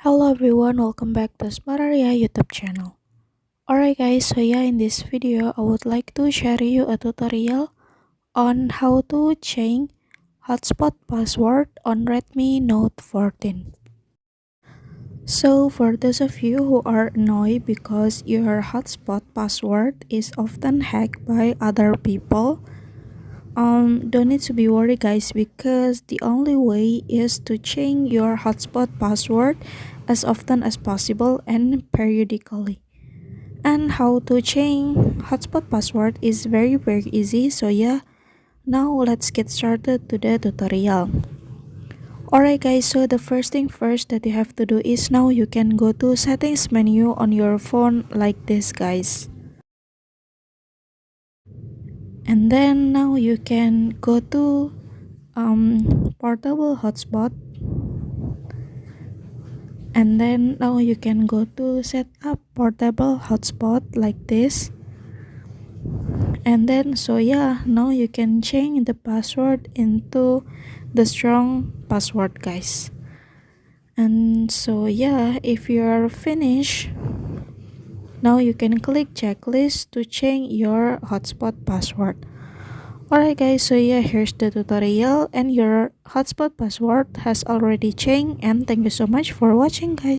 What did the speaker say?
Hello everyone, welcome back to Smararia YouTube channel. Alright guys, so yeah, in this video I would like to share you a tutorial on how to change hotspot password on Redmi Note 14. So for those of you who are annoyed because your hotspot password is often hacked by other people, don't need to be worried guys, because the only way is to change your hotspot password as often as possible and periodically. And how to change hotspot password is very easy. So yeah, now let's get started to the tutorial. Alright guys, so the first thing first that you have to do is now you can go to settings menu on your phone like this guys. And then now you can go to portable hotspot, and then now you can go to set up portable hotspot like this. And then so yeah, now you can change the password into the strong password guys. And so yeah, if you are finished, now you can click checklist to change your hotspot password. Alright guys, so yeah, here's the tutorial and your hotspot password has already changed, and thank you so much for watching guys.